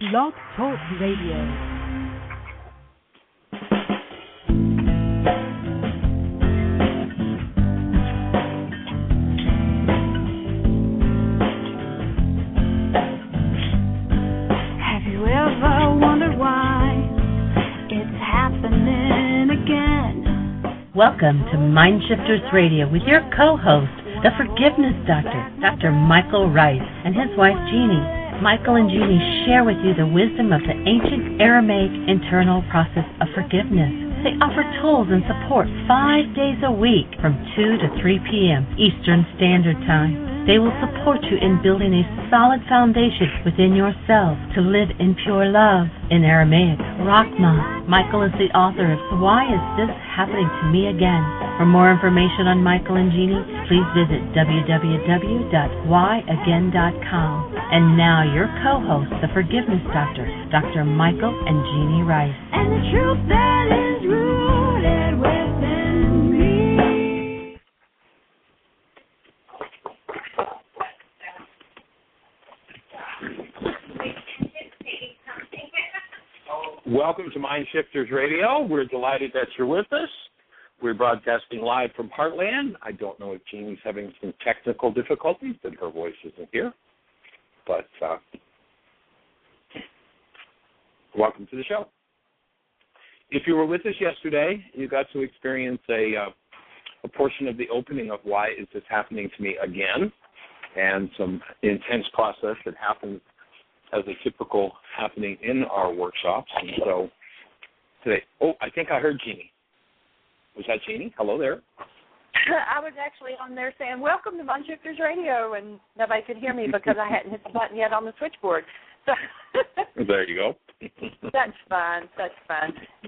Blog Talk Radio. Welcome to MindShifters Radio with your co-host, the Forgiveness Doctor, Dr. Michael Ryce, and his wife, Jeanie. Michael and Jeanie share with you the wisdom of the ancient Aramaic internal process of forgiveness. They offer tools and support 5 days a week from 2 to 3 p.m. Eastern Standard Time. They will support you in building a solid foundation within yourself to live in pure love. In Aramaic, Rakhma. Michael is the author of Why Is This Happening to Me Again? For more information on Michael and Jeanie, please visit www.whyagain.com. And now your co-host, the Forgiveness Doctor, Dr. Michael and Jeanie Ryce. And the truth that is rooted within me. Welcome to MindShifters Radio. We're delighted that you're with us. We're broadcasting live from Heartland. I don't know if Jeanie's having some technical difficulties, that her voice isn't here. But welcome to the show. If you were with us yesterday, you got to experience a portion of the opening of Why Is This Happening to Me Again, and some intense process that happens as a typical happening in our workshops. And so today, I think I heard Jeanie. Was that Jeanie? Hello there. I was actually on there saying, welcome to MindShifters Radio, and nobody could hear me because I hadn't hit the button yet on the switchboard. So there you go. That's fine.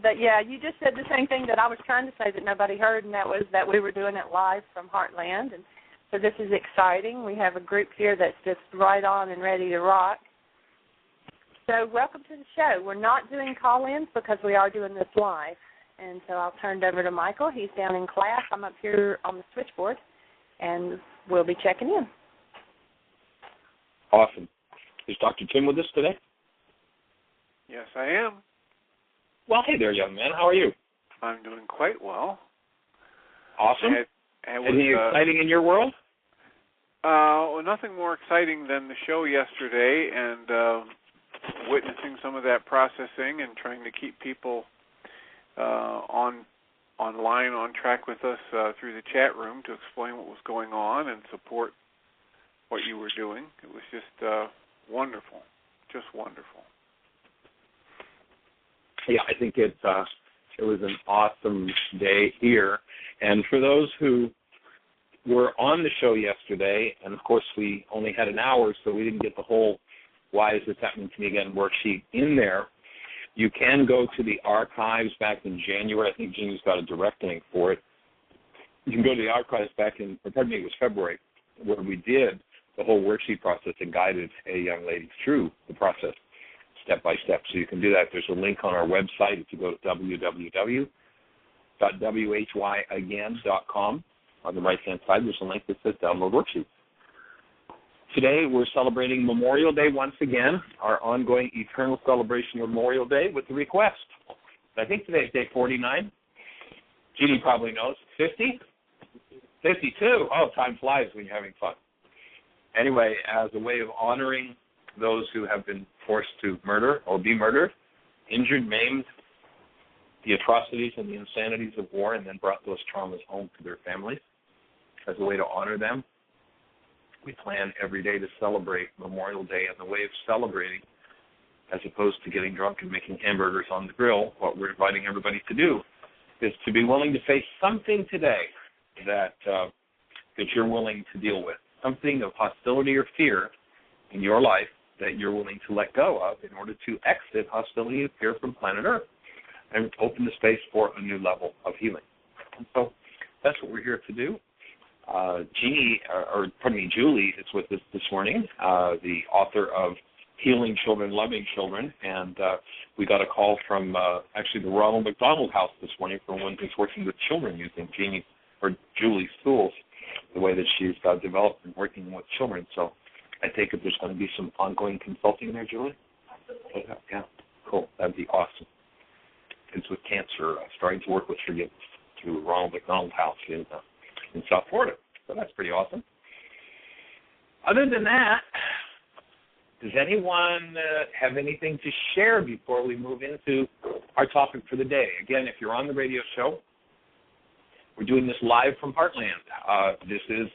But, yeah, you just said the same thing that I was trying to say that nobody heard, and that was that we were doing it live from Heartland. And so this is exciting. We have a group here that's just right on and ready to rock. So welcome to the show. We're not doing call-ins because we are doing this live. And so I'll turn it over to Michael. He's down in class. I'm up here on the switchboard, and we'll be checking in. Awesome. Is Dr. Tim with us today? Yes, I am. Well, hey there, young man. How are you? I'm doing quite well. Awesome. Anything exciting in your world? Well, nothing more exciting than the show yesterday and witnessing some of that processing and trying to keep people online, on track with us through the chat room to explain what was going on and support what you were doing. It was just wonderful, just wonderful. Yeah, I think it was an awesome day here. And for those who were on the show yesterday, and of course we only had an hour, so we didn't get the whole Why Is This Happening to Me Again worksheet in there, you can go to the archives back in January. I think Jeanie's got a direct link for it. You can go to the archives back in, it was February, where we did the whole worksheet process and guided a young lady through the process step by step. So you can do that. There's a link on our website. If you go to www.whyagain.com, on the right-hand side, there's a link that says download worksheets. Today, we're celebrating Memorial Day once again, our ongoing eternal celebration of Memorial Day with the request. I think today's day 49. Jeanie probably knows. 50? 52. Oh, time flies when you're having fun. Anyway, as a way of honoring those who have been forced to murder or be murdered, injured, maimed, the atrocities and the insanities of war, and then brought those traumas home to their families, as a way to honor them, we plan every day to celebrate Memorial Day. And the way of celebrating, as opposed to getting drunk and making hamburgers on the grill, what we're inviting everybody to do is to be willing to face something today that you're willing to deal with, something of hostility or fear in your life that you're willing to let go of in order to exit hostility and fear from planet Earth and open the space for a new level of healing. And so that's what we're here to do. Julie is with us this morning, the author of Healing Children, Loving Children, and we got a call from actually the Ronald McDonald House this morning from one who's working with children using Julie's tools, the way that she's developed and working with children. So I take it there's going to be some ongoing consulting there, Julie? Yeah, cool. That'd be awesome. Kids with cancer, starting to work with forgiveness through Ronald McDonald House in South Florida. So that's pretty awesome. Other than that, does anyone have anything to share before we move into our topic for the day? Again, if you're on the radio show, we're doing this live from Heartland. This is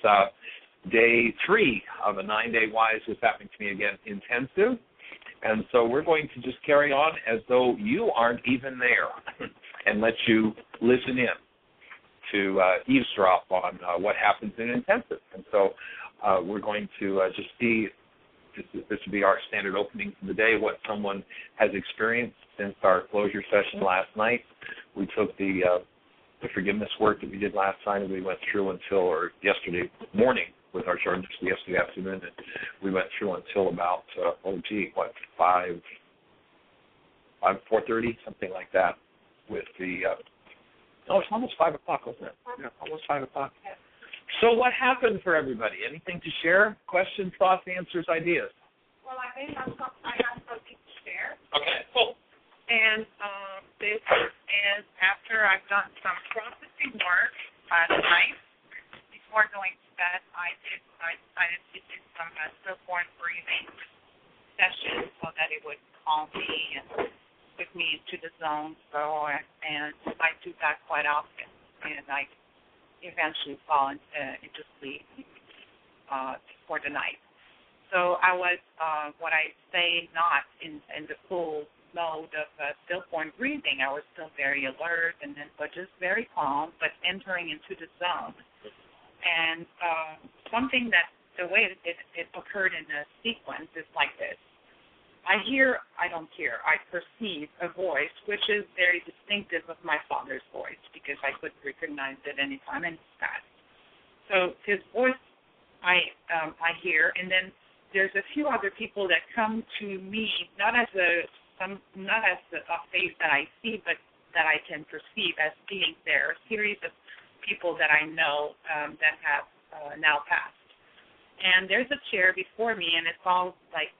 day 3 of a 9-day Wise What's Happening to Me Again intensive. And so we're going to just carry on as though you aren't even there and let you listen in to eavesdrop on what happens in intensive. And so we're going to just see, this will be our standard opening for the day, what someone has experienced since our closure session last night. We took the forgiveness work that we did last night, and we went through or yesterday morning with our charges yesterday afternoon, and we went through until about, 4:30, something like that, with the, it's almost 5 o'clock, wasn't it? Yeah, almost 5 o'clock. So what happened for everybody? Anything to share? Questions, thoughts, answers, ideas? Well, I have something to share. Okay, cool. And this is after I've done some processing work last night. Before going to bed, I decided to do some stillborn breathing sessions so that it would calm me and put me into the zone. And I do that quite often, and I eventually fall into sleep for the night. So I was, what I say, not in the full mode of stillborn breathing. I was still very alert, but just very calm, but entering into the zone. And something that the way it occurred in the sequence is like this. I perceive a voice which is very distinctive of my father's voice because I could recognize it anytime and it's fast. So his voice I hear, and then there's a few other people that come to me not as a face that I see, but that I can perceive as being there. A series of people that I know that have now passed. And there's a chair before me, and it's all like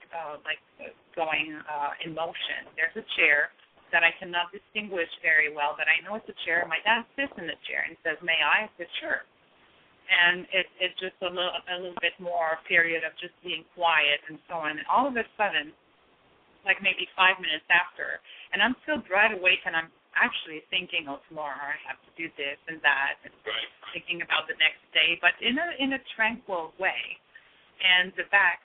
going in motion. There's a chair that I cannot distinguish very well, but I know it's a chair. My dad sits in the chair and says, "May I?" I said, "Sure." And it's just a little bit more period of just being quiet and so on. And all of a sudden, like maybe 5 minutes after, and I'm still right awake, and I'm actually thinking, tomorrow I have to do this and that, and thinking about the next day, but in a tranquil way. And the back,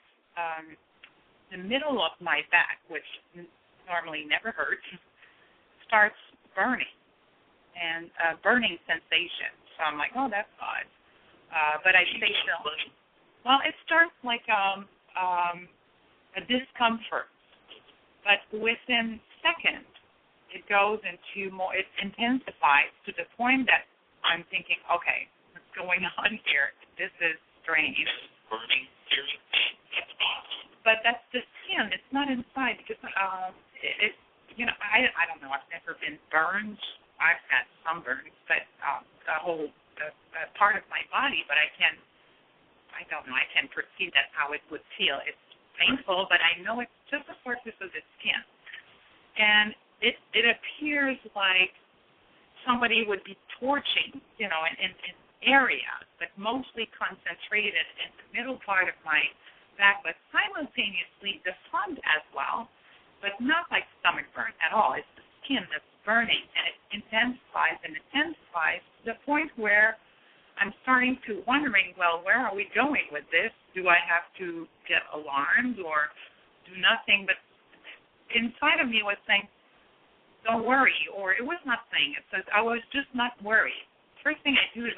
the middle of my back, which normally never hurts, starts burning, and burning sensation. So I'm like, oh, that's odd. But I stay still. Well, it starts like a discomfort, but within seconds, it goes into more, it intensifies to the point that I'm thinking, okay, what's going on here? This is strange. Burning. But that's the skin. It's not inside because I don't know. I've never been burned. I've had sunburns, but the whole part of my body. But I don't know. I can perceive that's how it would feel. It's painful, but I know it's just the surface of the skin, and it appears like somebody would be torching, in area, but mostly concentrated in the middle part of my back, but simultaneously the front as well, but not like stomach burn at all. It's the skin that's burning, and it intensifies to the point where I'm starting to wondering, well, where are we going with this? Do I have to get alarmed or do nothing? But inside of me was saying, don't worry, or it was not saying it. So I was just not worried. First thing I do is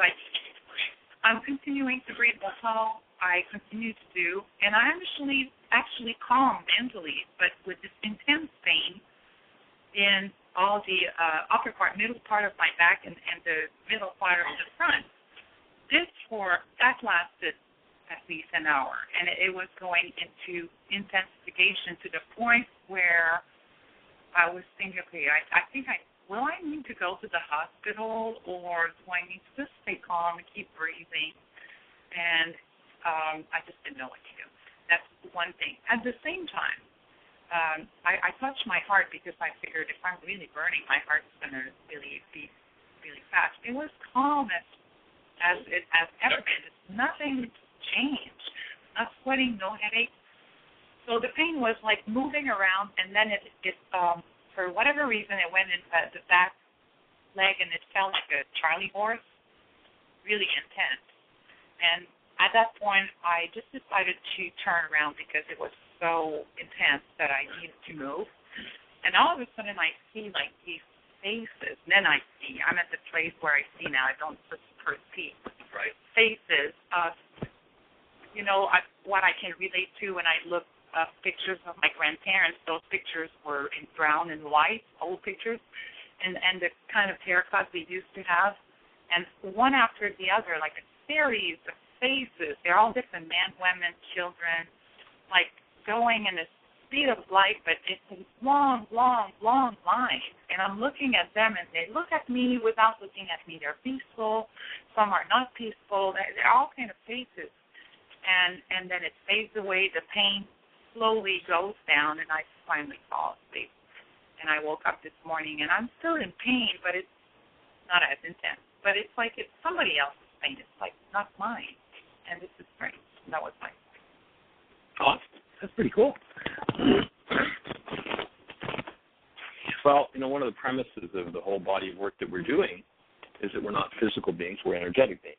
I'm continuing to breathe. That's all I continue to do, and I actually calm mentally, but with this intense pain in all the middle part of my back and the middle part of the front. That lasted at least an hour, and it was going into intensification to the point where I was thinking, okay, will I need to go to the hospital, or do I need to just stay calm and keep breathing? And I just didn't know what to do. That's one thing. At the same time, I touched my heart because I figured if I'm really burning, my heart's going to really beat really fast. It was calm as it has ever been. Nothing changed. Not sweating, no headache. So the pain was like moving around, and then it for whatever reason, it went into the back leg, and it felt like a Charlie horse, really intense. And at that point, I just decided to turn around because it was so intense that I needed to move. And all of a sudden, I see like these faces. And then I'm at the place where I see now. I don't perceive. Right. Faces of, what I can relate to when I look at pictures of my grandparents. Those pictures were in brown and white, old pictures, and the kind of haircut they used to have. And one after the other, like a series of faces. They're all different, men, women, children, like going in the speed of light, but it's a long, long, long line. And I'm looking at them, and they look at me without looking at me. They're peaceful. Some are not peaceful. They're all kind of faces. And then it fades away. The pain slowly goes down, and I finally fall asleep. And I woke up this morning, and I'm still in pain, but it's not as intense. But it's like it's somebody else's pain. It's like not mine. And this is strange. That was my story. Awesome. That's pretty cool. Well, one of the premises of the whole body of work that we're doing is that we're not physical beings, we're energetic beings.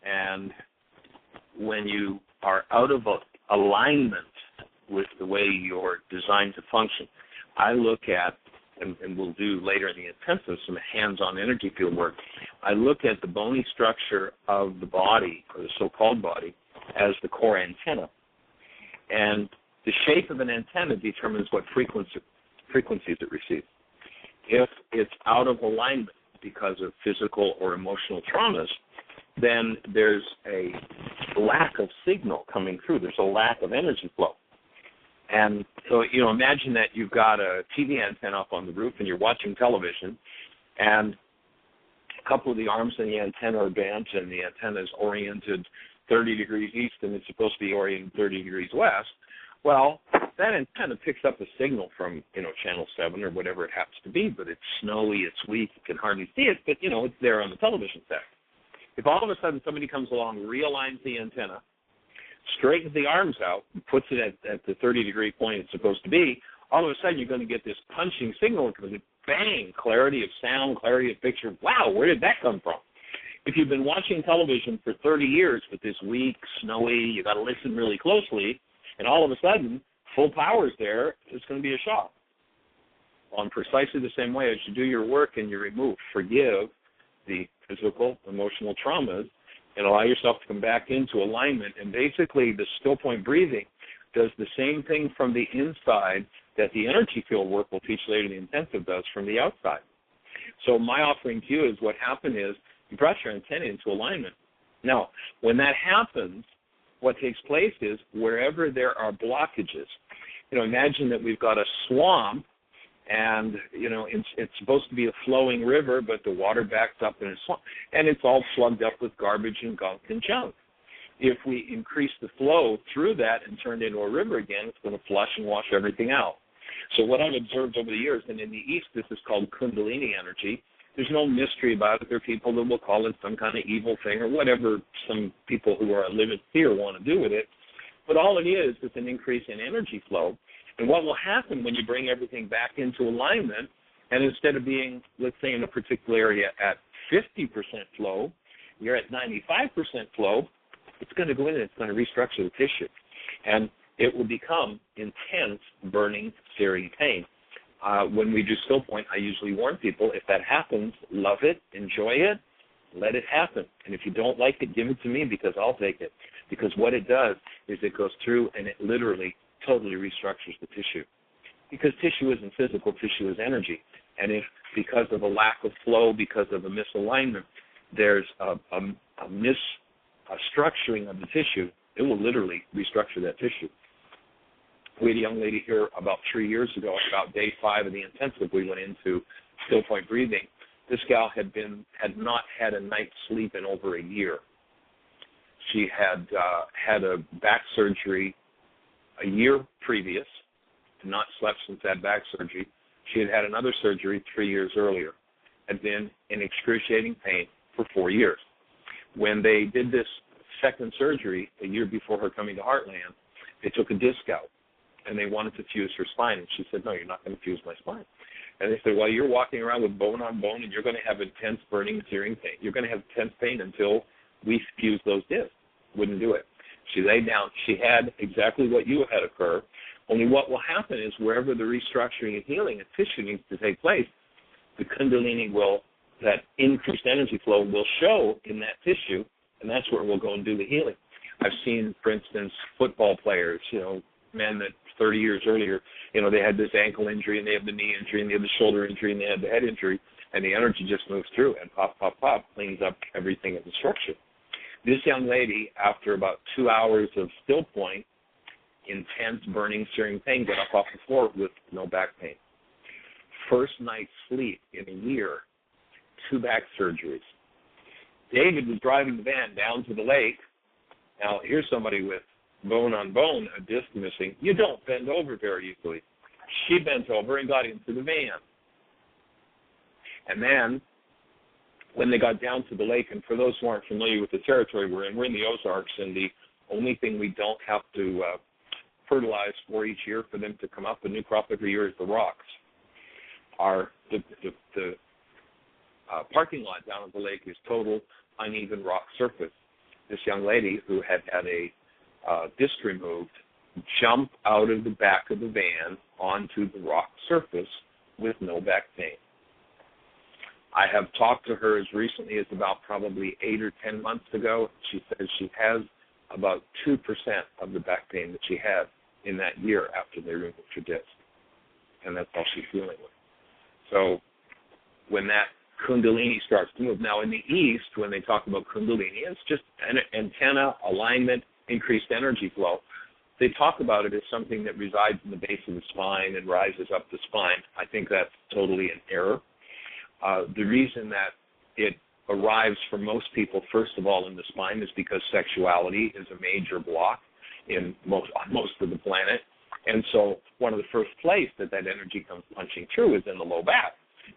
And when you are out of alignment with the way you're designed to function, I look at, and we'll do later in the intensive, some hands-on energy field work, I look at the bony structure of the body, or the so-called body, as the core antenna. And the shape of an antenna determines what frequencies it receives. If it's out of alignment because of physical or emotional traumas, then there's a lack of signal coming through. There's a lack of energy flow. And so, imagine that you've got a TV antenna up on the roof and you're watching television, and a couple of the arms in the antenna are bent, and the antenna is oriented 30 degrees east, and it's supposed to be oriented 30 degrees west. Well, that antenna picks up a signal from, channel 7 or whatever it happens to be, but it's snowy, it's weak, you can hardly see it, but, it's there on the television set. If all of a sudden somebody comes along, realigns the antenna, straightens the arms out, and puts it at the 30-degree point it's supposed to be, all of a sudden you're going to get this punching signal because bang, clarity of sound, clarity of picture. Wow, where did that come from? If you've been watching television for 30 years with this weak, snowy, you got to listen really closely, and all of a sudden, full power's there, it's going to be a shock. On precisely the same way as you do your work and you forgive the physical, emotional traumas, and allow yourself to come back into alignment. And basically, the still point breathing does the same thing from the inside that the energy field work we'll teach later in the intensive does from the outside. So my offering to you is what happened is you brought your antenna into alignment. Now, when that happens, what takes place is wherever there are blockages, imagine that we've got a swamp, and, it's supposed to be a flowing river, but the water backs up in a swamp, and it's all plugged up with garbage and gunk and junk. If we increase the flow through that and turn it into a river again, it's going to flush and wash everything out. So what I've observed over the years, and in the East this is called Kundalini energy, there's no mystery about it. There are people that will call it some kind of evil thing or whatever some people who are living fear want to do with it. But all it is an increase in energy flow. And what will happen when you bring everything back into alignment, and instead of being, let's say, in a particular area at 50% flow, you're at 95% flow, it's going to go in and it's going to restructure the tissue. And it will become intense, burning, searing pain. When we do still point, I usually warn people, if that happens, love it, enjoy it, let it happen. And if you don't like it, give it to me because I'll take it. Because what it does is it goes through and it literally totally restructures the tissue. Because tissue isn't physical, tissue is energy. And if because of a lack of flow, because of a misalignment, there's a structuring of the tissue, it will literally restructure that tissue. We had a young lady here about 3 years ago, about day 5 of the intensive, we went into still point breathing. This gal had not had a night's sleep in over a year. She had had a back surgery a year previous, and not slept since that back surgery. She had had another surgery 3 years earlier, had been in excruciating pain for 4 years. When they did this second surgery a year before her coming to Heartland, they took a disc out, and they wanted to fuse her spine. And she said, no, you're not going to fuse my spine. And they said, well, you're walking around with bone on bone, and you're going to have intense burning, searing pain. You're going to have intense pain until we fuse those discs. Wouldn't do it. She laid down. She had exactly what you had occur, only what will happen is wherever the restructuring and healing of tissue needs to take place, the Kundalini that increased energy flow will show in that tissue, and that's where we'll go and do the healing. I've seen, for instance, football players, men that 30 years earlier, they had this ankle injury, and they have the knee injury, and they have the shoulder injury, and they had the head injury, and the energy just moves through and pop, pop, pop, cleans up everything in the structure. This young lady, after about 2 hours of still point, intense burning, searing pain, got up off the floor with no back pain. First night's sleep in a year, 2 back surgeries. David was driving the van down to the lake. Now, here's somebody with bone on bone, a disc missing. You don't bend over very easily. She bent over and got into the van. And then, when they got down to the lake, and for those who aren't familiar with the territory we're in the Ozarks, and the only thing we don't have to fertilize for each year for them to come up, a new crop every year, is the rocks. The parking lot down at the lake is total uneven rock surface. This young lady who had a disc removed jumped out of the back of the van onto the rock surface with no back pain. I have talked to her as recently as about probably 8 or 10 months ago. She says she has about 2% of the back pain that she had in that year after they removed her disc. And that's all she's dealing with. So when that Kundalini starts to move. Now in the East, when they talk about Kundalini, it's just antenna, alignment, increased energy flow. They talk about it as something that resides in the base of the spine and rises up the spine. I think that's totally an error. The reason that it arrives for most people, first of all, in the spine is because sexuality is a major block on most of the planet. And so one of the first places that energy comes punching through is in the low back.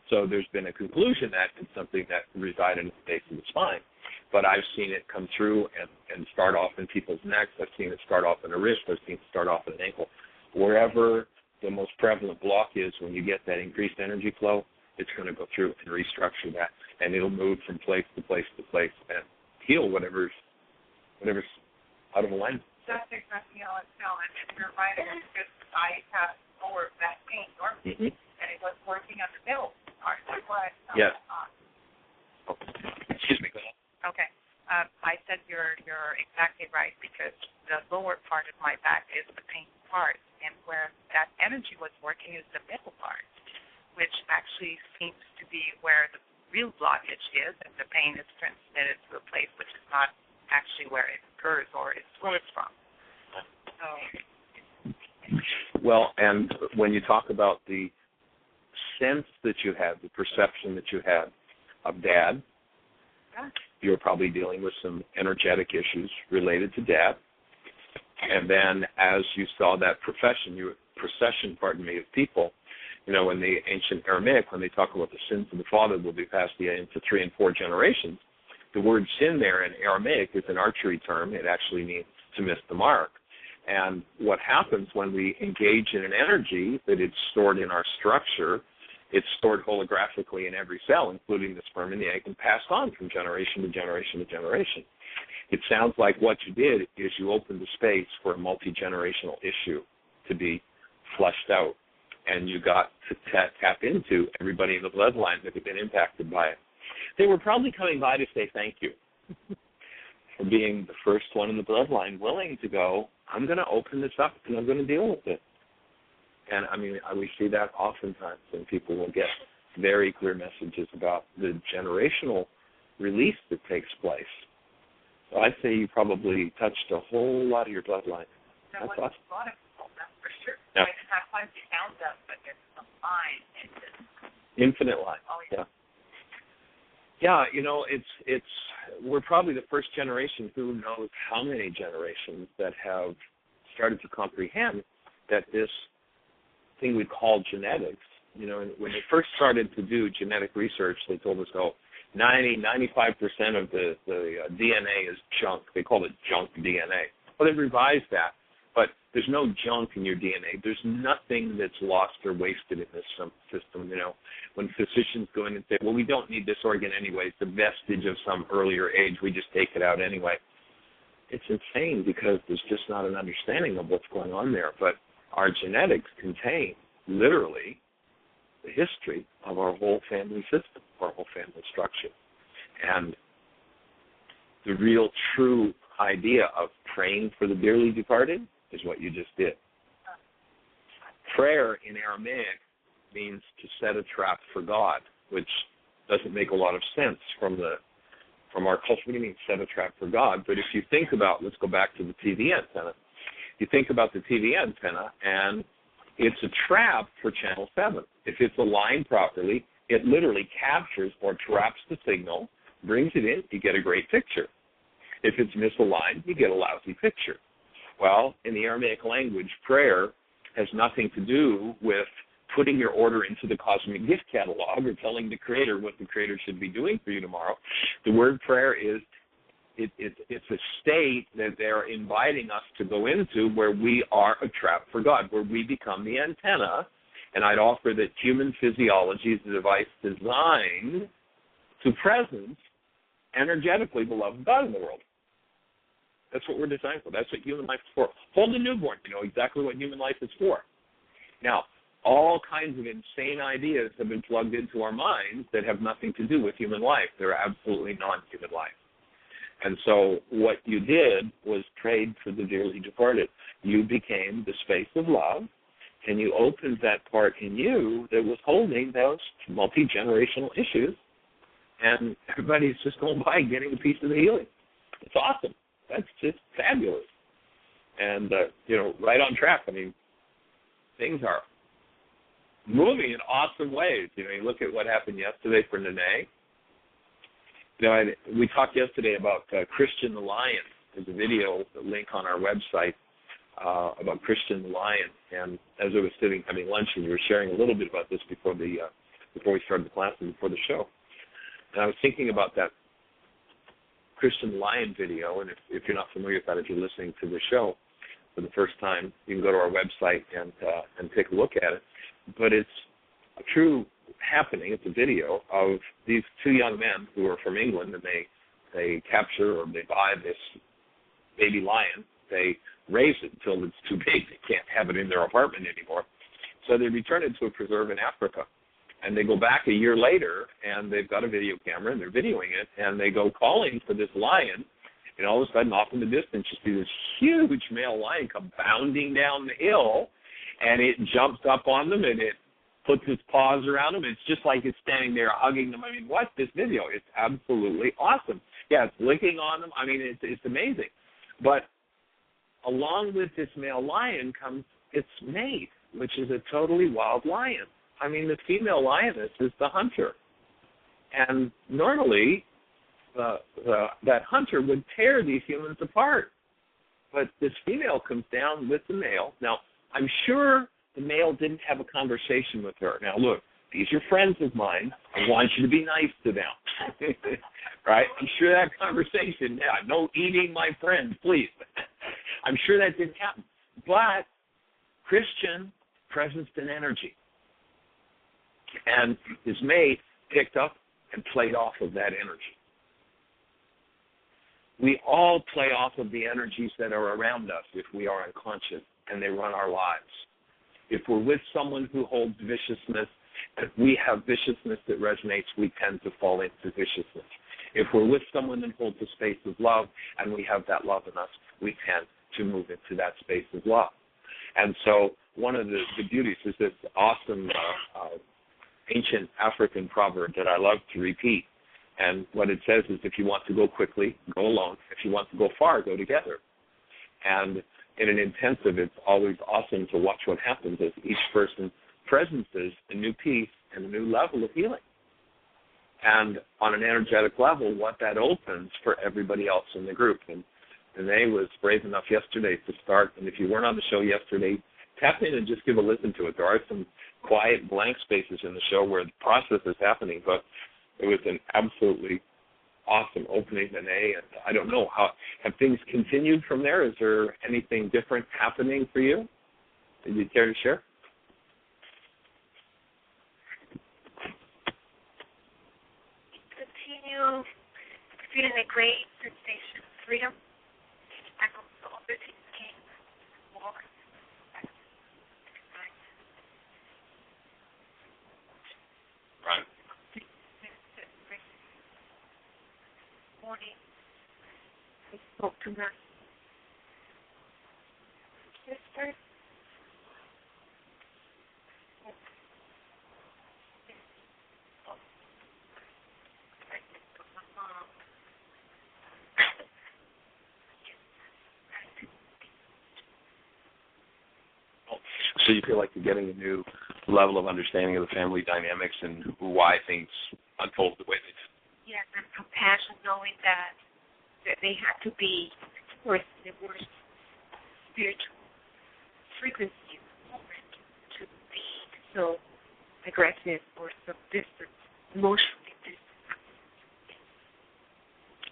So there's been a conclusion that it's something that resides in the base of the spine. But I've seen it come through and start off in people's necks. I've seen it start off in a wrist. I've seen it start off in an ankle. Wherever the most prevalent block is, when you get that increased energy flow, it's going to go through and restructure that, and it'll move from place to place to place and heal whatever's out of alignment. That's exactly how it's feeling. And you're right, because I have lower back pain normally, and it was working on the middle part. That's why yes. Excuse me. Go ahead. Okay. I said you're exactly right, because the lower part of my back is the pain part, and where that energy was working is the middle part, which actually seems to be where the real blockage is, and the pain is transmitted to a place which is not actually where it occurs or it flows from. So. Well, and when you talk about the sense that you had, the perception that you had of Dad, you're probably dealing with some energetic issues related to Dad. And then as you saw that procession of people, in the ancient Aramaic, when they talk about the sins of the father will be passed into 3 and 4 generations, the word sin there in Aramaic is an archery term. It actually means to miss the mark. And what happens when we engage in an energy that is stored in our structure, it's stored holographically in every cell, including the sperm and the egg, and passed on from generation to generation to generation. It sounds like what you did is you opened the space for a multi-generational issue to be flushed out, and you got to tap into everybody in the bloodline that had been impacted by it. They were probably coming by to say thank you for being the first one in the bloodline willing to go, I'm going to open this up and I'm going to deal with it. And, we see that oftentimes, and people will get very clear messages about the generational release that takes place. So I'd say you probably touched a whole lot of your bloodline. That's awesome. A lot of people, that's for sure. Yeah. I have times you found them, but there's some line. Infinite line. Oh, yeah. Yeah, we're probably the first generation who knows how many generations that have started to comprehend that this thing we call genetics. You know, when they first started to do genetic research, they told us, 95% of the DNA is junk. They called it junk DNA. Well, they revised that. But there's no junk in your DNA. There's nothing that's lost or wasted in this system, you know. When physicians go in and say, well, we don't need this organ anyway, it's a vestige of some earlier age, we just take it out anyway. It's insane because there's just not an understanding of what's going on there. But our genetics contain, literally, the history of our whole family system, our whole family structure. And the real, true idea of praying for the dearly departed is what you just did. Prayer in Aramaic means to set a trap for God, which doesn't make a lot of sense from our culture. What do you mean, set a trap for God? But if you think about, let's go back to the TV antenna. You think about the TV antenna, and it's a trap for channel 7. If it's aligned properly, it literally captures or traps the signal, brings it in, you get a great picture. If it's misaligned, you get a lousy picture. Well, in the Aramaic language, prayer has nothing to do with putting your order into the cosmic gift catalog or telling the Creator what the Creator should be doing for you tomorrow. The word prayer is, it's a state that they're inviting us to go into where we are a trap for God, where we become the antenna. And I'd offer that human physiology is a device designed to presence energetically the love of God in the world. That's what we're designed for. That's what human life is for. Hold a newborn, you know exactly what human life is for. Now, all kinds of insane ideas have been plugged into our minds that have nothing to do with human life. They're absolutely non-human life. And so what you did was prayed for the dearly departed. You became the space of love, and you opened that part in you that was holding those multi-generational issues, and everybody's just going by getting a piece of the healing. It's awesome. That's just fabulous. And, right on track. I mean, things are moving in awesome ways. You know, you look at what happened yesterday for Nene. You know, we talked yesterday about Christian the Lion. There's a video, a link on our website about Christian the Lion. And as I was sitting having lunch, and you were sharing a little bit about this before we started the class and before the show, and I was thinking about that Christian Lion video, and if you're not familiar with that, if you're listening to the show for the first time, you can go to our website and take a look at it. But it's a true happening. It's a video of these two young men who are from England, and they capture or they buy this baby lion. They raise it until it's too big. They can't have it in their apartment anymore. So they return it to a preserve in Africa. And they go back a year later, and they've got a video camera, and they're videoing it, and they go calling for this lion, and all of a sudden, off in the distance, you see this huge male lion come bounding down the hill, and it jumps up on them, and it puts its paws around them. It's just like it's standing there hugging them. I mean, what's this video? It's absolutely awesome. Yeah, it's licking on them. I mean, it's amazing. But along with this male lion comes its mate, which is a totally wild lion. I mean, the female lioness is the hunter. And normally, that hunter would tear these humans apart. But this female comes down with the male. Now, I'm sure the male didn't have a conversation with her. Now, look, these are friends of mine. I want you to be nice to them. Right? I'm sure that conversation, no eating my friends, please. I'm sure that didn't happen. But Christian presenced an energy. And his mate picked up and played off of that energy. We all play off of the energies that are around us if we are unconscious, and they run our lives. If we're with someone who holds viciousness, if we have viciousness that resonates, we tend to fall into viciousness. If we're with someone that holds a space of love and we have that love in us, we tend to move into that space of love. And so one of the beauties is this awesome ancient African proverb that I love to repeat. And what it says is, if you want to go quickly, go alone. If you want to go far, go together. And in an intensive, it's always awesome to watch what happens as each person presences a new piece and a new level of healing. And on an energetic level, what that opens for everybody else in the group. And Renee was brave enough yesterday to start, and if you weren't on the show yesterday, tap in and just give a listen to it. There are some quiet blank spaces in the show where the process is happening, but it was an absolutely awesome opening, and I don't know, how have things continued from there? Is there anything different happening for you? Did you care to share? Continue feeling a great sensation of freedom. I go to all the things came, walk. Right. Morning, I spoke to my sister. So you feel like you're getting a new level of understanding of the family dynamics and why things unfold the way they do. Yes, and compassion, knowing that they have to be worth the worst spiritual frequency to be so aggressive or so distant, emotionally distant.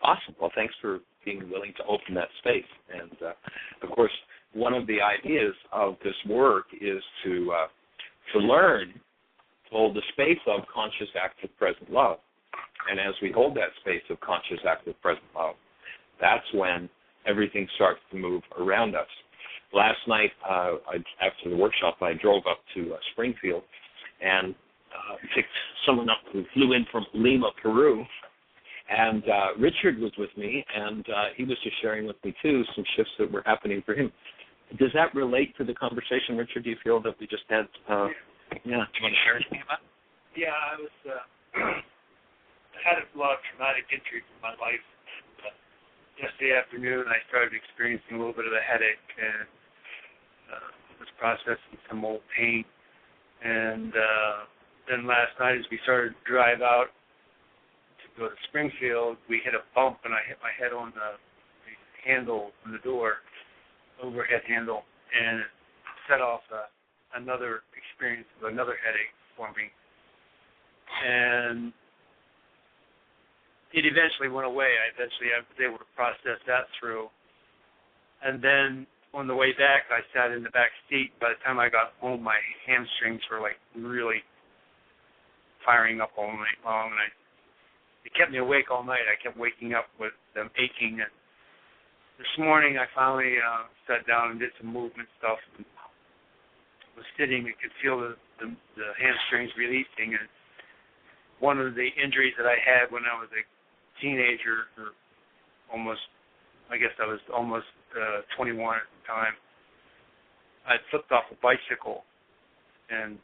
Awesome. Well, thanks for being willing to open that space. And, of course, one of the ideas of this work is to learn to hold the space of conscious, active, present love. And as we hold that space of conscious, active, present love, that's when everything starts to move around us. Last night, after the workshop, I drove up to Springfield and picked someone up who flew in from Lima, Peru. And Richard was with me, and he was just sharing with me, too, some shifts that were happening for him. Does that relate to the conversation, Richard? Do you feel that we just had? Yeah. Do you want to share anything about it? Yeah, I was had a lot of traumatic injuries in my life. Yesterday afternoon, I started experiencing a little bit of a headache and was processing some old pain. And then last night, as we started to drive out to go to Springfield, we hit a bump, and I hit my head on the handle on the door, overhead handle, and it set off another experience of another headache for me. And it eventually went away. I was able to process that through. And then on the way back, I sat in the back seat. By the time I got home, my hamstrings were like really firing up all night long, and it kept me awake all night. I kept waking up with them aching. And this morning, I finally sat down and did some movement stuff. And was sitting and could feel the hamstrings releasing. And one of the injuries that I had when I was a teenager, or almost, I guess I was almost 21 at the time, I flipped off a bicycle and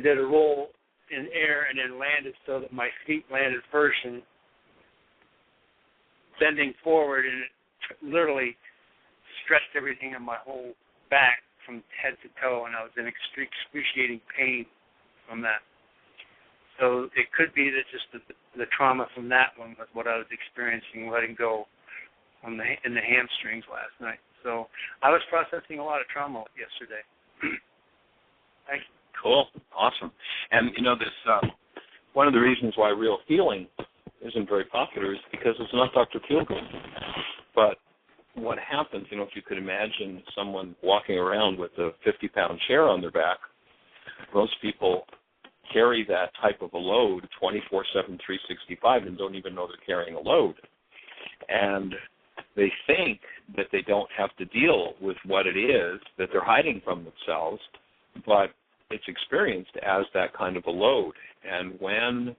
did a roll in air and then landed so that my feet landed first and bending forward, and it literally stretched everything in my whole back from head to toe, and I was in excruciating pain from that. So it could be that just the trauma from that one was what I was experiencing, letting go in the hamstrings last night. So I was processing a lot of trauma yesterday. Thank you. Cool. Awesome. And, this one of the reasons why Real Healing isn't very popular is because it's not Dr. Feelgood. But what happens, if you could imagine someone walking around with a 50-pound chair on their back, most people carry that type of a load 24/7, 365 and don't even know they're carrying a load. And they think that they don't have to deal with what it is that they're hiding from themselves, but it's experienced as that kind of a load. And when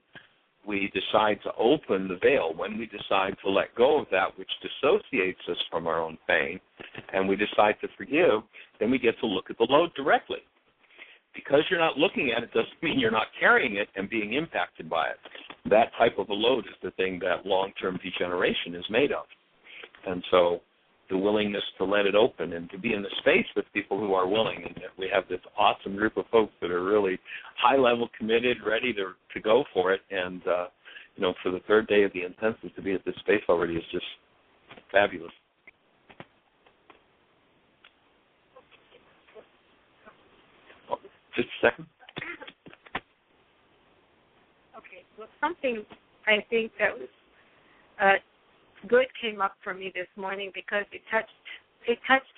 we decide to open the veil, when we decide to let go of that which dissociates us from our own pain, and we decide to forgive, then we get to look at the load directly. Because you're not looking at it doesn't mean you're not carrying it and being impacted by it. That type of a load is the thing that long-term degeneration is made of. And so the willingness to let it open and to be in the space with people who are willing. And we have this awesome group of folks that are really high-level committed, ready to go for it. And, for the third day of the intensive to be at this space already is just fabulous. Second. Okay, well, something I think that was good came up for me this morning because it touched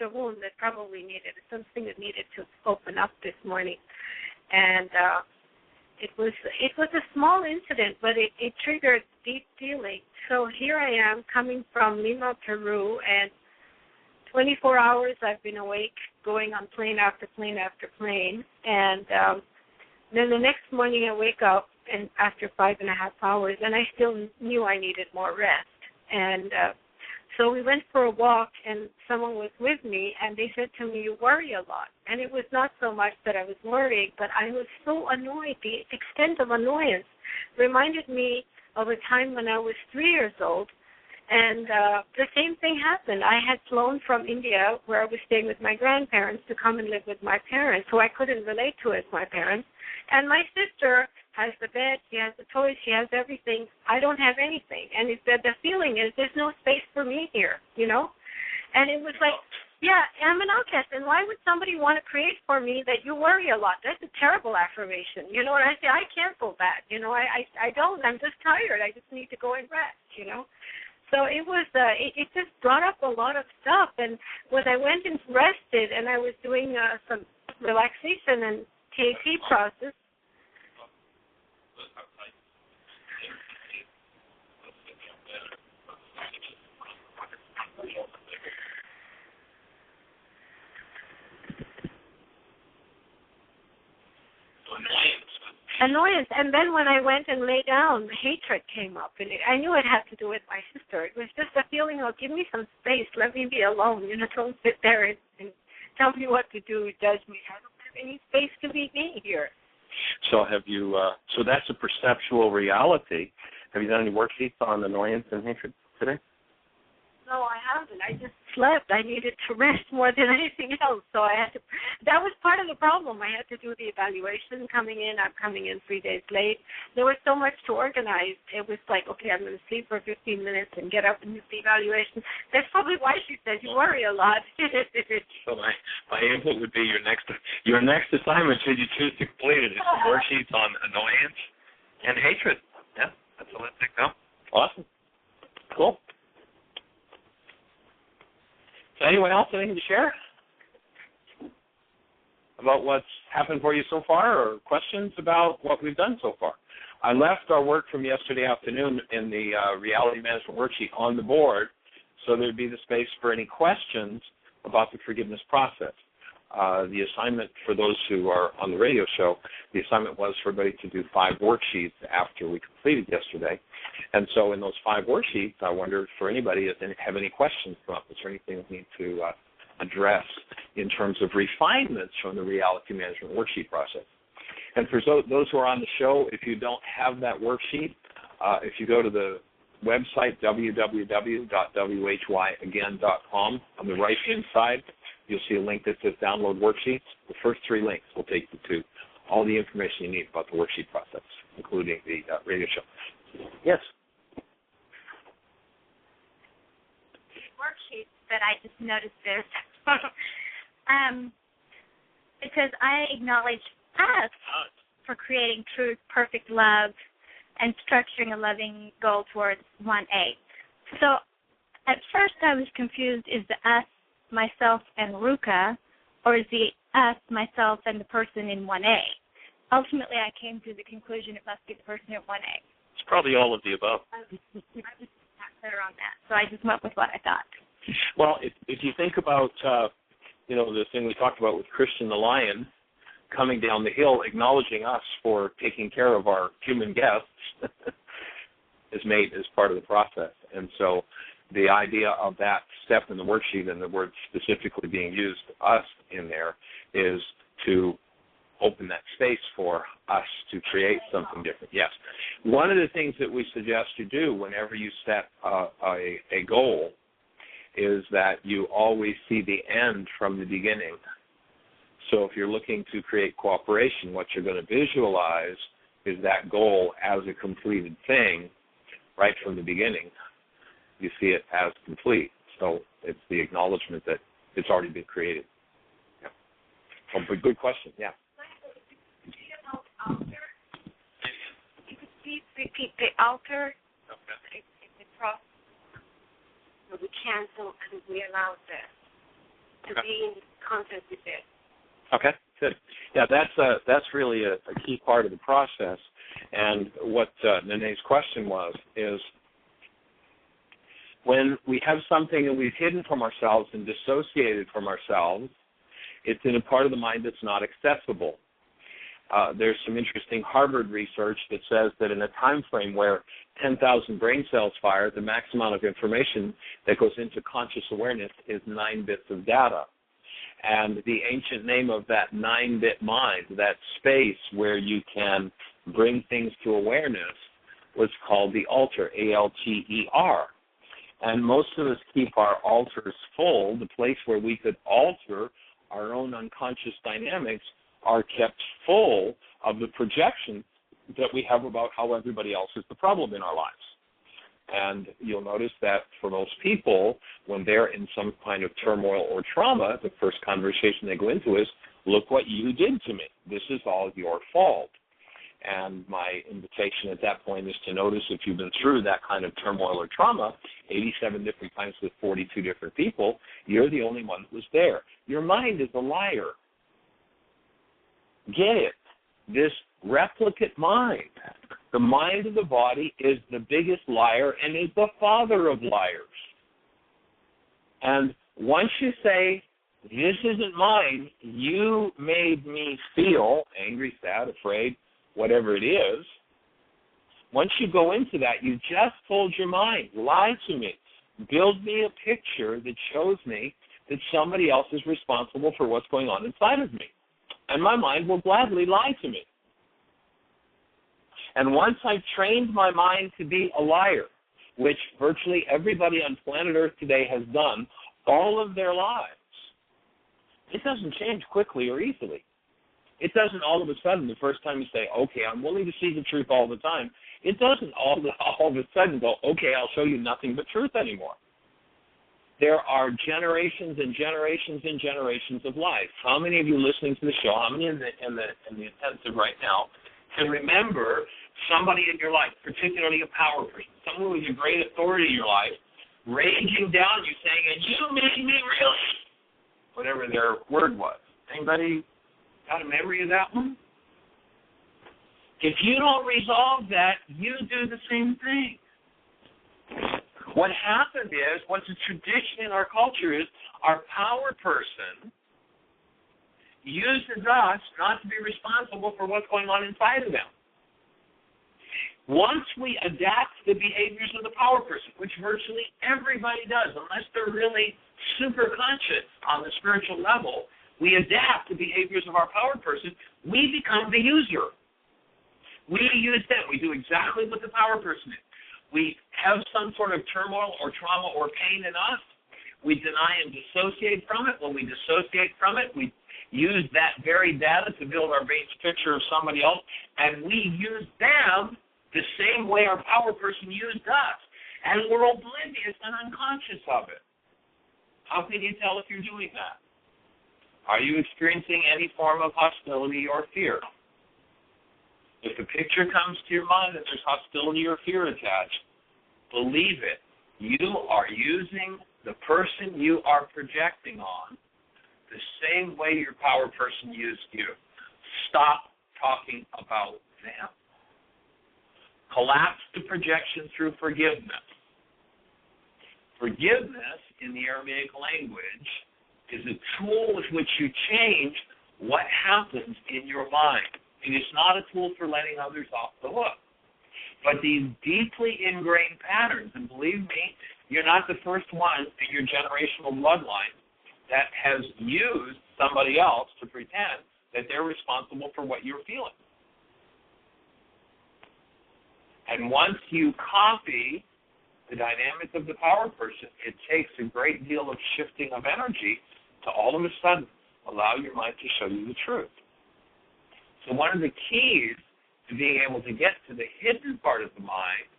a wound that probably needed something that needed to open up this morning, and it was a small incident, but it triggered deep feeling. So here I am coming from Lima, Peru, and 24 hours I've been awake, going on plane after plane after plane, and then the next morning I wake up and after 5.5 hours, and I still knew I needed more rest. And so we went for a walk, and someone was with me, and they said to me, "You worry a lot." And it was not so much that I was worried, but I was so annoyed. The extent of annoyance reminded me of a time when I was 3 years old, and the same thing happened. I had flown from India, where I was staying with my grandparents, to come and live with my parents, who I couldn't relate to as my parents. And my sister has the bed, she has the toys, she has everything. I don't have anything. And the feeling is there's no space for me here, you know? And it was like, yeah, I'm an outcast, and why would somebody want to create for me that you worry a lot? That's a terrible affirmation, you know? And I say, I can't go back, you know? I don't. I'm just tired. I just need to go and rest, you know? So it was, it just brought up a lot of stuff. And when I went and rested, and I was doing some relaxation and TAP process, annoyance. And then when I went and lay down, hatred came up. And I knew it had to do with my sister. It was just a feeling of, give me some space, let me be alone. You know, don't sit there and tell me what to do, judge me. I don't have any space to be me here. So have you, so that's a perceptual reality. Have you done any worksheets on annoyance and hatred today? No, I haven't. I just slept. I needed to rest more than anything else. So I had to, that was part of the problem. I had to do the evaluation coming in. I'm coming in 3 days late. There was so much to organize. It was like, okay, I'm going to sleep for 15 minutes and get up and do the evaluation. That's probably why she says you worry a lot. So my input would be your next assignment, should you choose to complete it, is worksheets on annoyance and hatred. Yeah, that's a holistic. No? Awesome. Cool. So anyone else, anything to share about what's happened for you so far, or questions about what we've done so far? I left our work from yesterday afternoon in the reality management worksheet on the board, so there'd be the space for any questions about the forgiveness process. The assignment for those who are on the radio show, the assignment was for everybody to do 5 worksheets after we completed yesterday. And so in those 5 worksheets, I wondered for anybody if they have any questions come up. Is there anything we need to address in terms of refinements from the reality management worksheet process? And for those who are on the show, if you don't have that worksheet, if you go to the website, www.whyagain.com, on the right-hand side, you'll see a link that says download worksheets. The first 3 links will take you to all the information you need about the worksheet process, including the radio show. Yes? Worksheets that I just noticed this. It says, I acknowledge us for creating true, perfect love and structuring a loving goal towards 1A. So at first I was confused, is the us, myself, and Ruka, or is the us, myself, and the person in 1A? Ultimately, I came to the conclusion it must be the person in 1A. It's probably all of the above. I was not clear on that, so I just went with what I thought. Well, if you think about, the thing we talked about with Christian the Lion coming down the hill, acknowledging us for taking care of our human guests is made as part of the process. And so the idea of that step in the worksheet and the word specifically being used, us, in there, is to open that space for us to create something different. Yes. One of the things that we suggest you do whenever you set a goal is that you always see the end from the beginning. So if you're looking to create cooperation, what you're going to visualize is that goal as a completed thing right from the beginning. You see it as complete. So it's the acknowledgement that it's already been created. Yeah. Oh, but good question. Yeah. repeat the altar. Okay. It's a process. So we cancel and we allow that to be in contact with it. Okay, good. Yeah, that's really a key part of the process. And what Nene's question was is, when we have something that we've hidden from ourselves and dissociated from ourselves, it's in a part of the mind that's not accessible. There's some interesting Harvard research that says that in a time frame where 10,000 brain cells fire, the max amount of information that goes into conscious awareness is 9 bits of data. And the ancient name of that 9-bit mind, that space where you can bring things to awareness, was called the altar, A-L-T-E-R. And most of us keep our altars full. The place where we could alter our own unconscious dynamics are kept full of the projection that we have about how everybody else is the problem in our lives. And you'll notice that for most people, when they're in some kind of turmoil or trauma, the first conversation they go into is, look what you did to me. This is all your fault. And my invitation at that point is to notice if you've been through that kind of turmoil or trauma 87 different times with 42 different people, you're the only one that was there. Your mind is a liar. Get it? This replicate mind, the mind of the body, is the biggest liar and is the father of liars. And once you say, this isn't mine, you made me feel angry, sad, afraid, whatever it is, once you go into that, you just told your mind, lie to me, build me a picture that shows me that somebody else is responsible for what's going on inside of me. And my mind will gladly lie to me. And once I've trained my mind to be a liar, which virtually everybody on planet Earth today has done all of their lives, it doesn't change quickly or easily. It doesn't all of a sudden, the first time you say, okay, I'm willing to see the truth all the time, it doesn't all of a sudden go, okay, I'll show you nothing but truth anymore. There are generations and generations and generations of life. How many of you listening to the show, how many in the intensive right now, can remember somebody in your life, particularly a power person, someone who was a great authority in your life, raging down you saying, and you made me really, whatever their word was. Anybody got a memory of that one? If you don't resolve that, you do the same thing. What happened is, what's a tradition in our culture is, our power person uses us not to be responsible for what's going on inside of them. Once we adapt the behaviors of the power person, which virtually everybody does, unless they're really super conscious on the spiritual level, we adapt the behaviors of our power person, we become the user. We use them. We do exactly what the power person is. We have some sort of turmoil or trauma or pain in us. We deny and dissociate from it. When we dissociate from it, we use that very data to build our brain's picture of somebody else, and we use them the same way our power person used us. And we're oblivious and unconscious of it. How can you tell if you're doing that? Are you experiencing any form of hostility or fear? If a picture comes to your mind that there's hostility or fear attached, believe it. You are using the person you are projecting on the same way your power person used you. Stop talking about them. Collapse the projection through forgiveness. Forgiveness, in the Aramaic language, is a tool with which you change what happens in your mind. It is not a tool for letting others off the hook. But these deeply ingrained patterns, and believe me, you're not the first one in your generational bloodline that has used somebody else to pretend that they're responsible for what you're feeling. And once you copy the dynamic of the power person, it takes a great deal of shifting of energy to all of a sudden allow your mind to show you the truth. So one of the keys to being able to get to the hidden part of the mind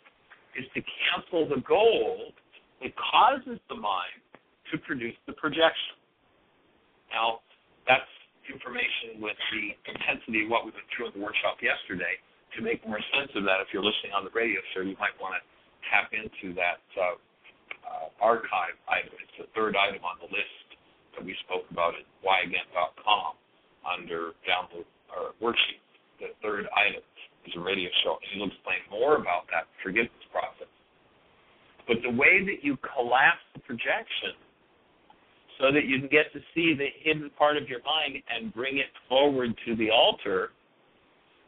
is to cancel the gold that causes the mind to produce the projection. Now, that's information with the intensity of what we went through in the workshop yesterday to make more sense of that, if you're listening on the radio show, you might want to tap into that archive item. It's the third item on the list that we spoke about at whyagain.com under download or worksheet. The third item is a radio show, and it'll explain more about that forgiveness process. But the way that you collapse the projection so that you can get to see the hidden part of your mind and bring it forward to the altar,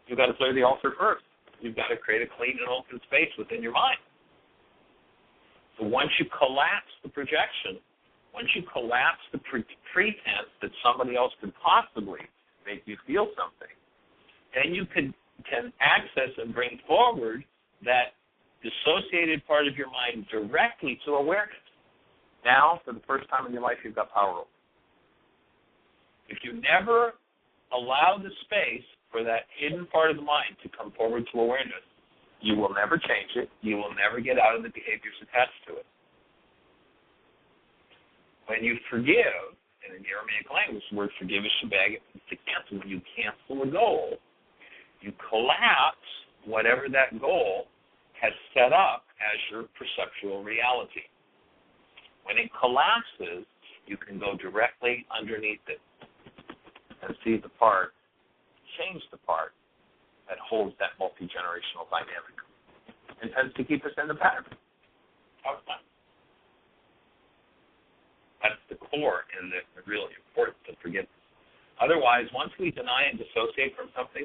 you've got to clear the altar first. You've got to create a clean and open space within your mind. So once you collapse the projection, once you collapse the pretense that somebody else could possibly make you feel something, then you can access and bring forward that dissociated part of your mind directly to awareness. Now, for the first time in your life, you've got power over it. If you never allow the space for that hidden part of the mind to come forward to awareness, you will never change it. You will never get out of the behaviors attached to it. When you forgive, and in the Aramaic language, the word forgive is shabag, it's to cancel. When you cancel a goal, you collapse whatever that goal has set up as your perceptual reality. When it collapses, you can go directly underneath it and see the part, change the part that holds that multi-generational dynamic and tends to keep us in the pattern all the time. That's the core and the real importance of forgiveness. Otherwise, once we deny and dissociate from something,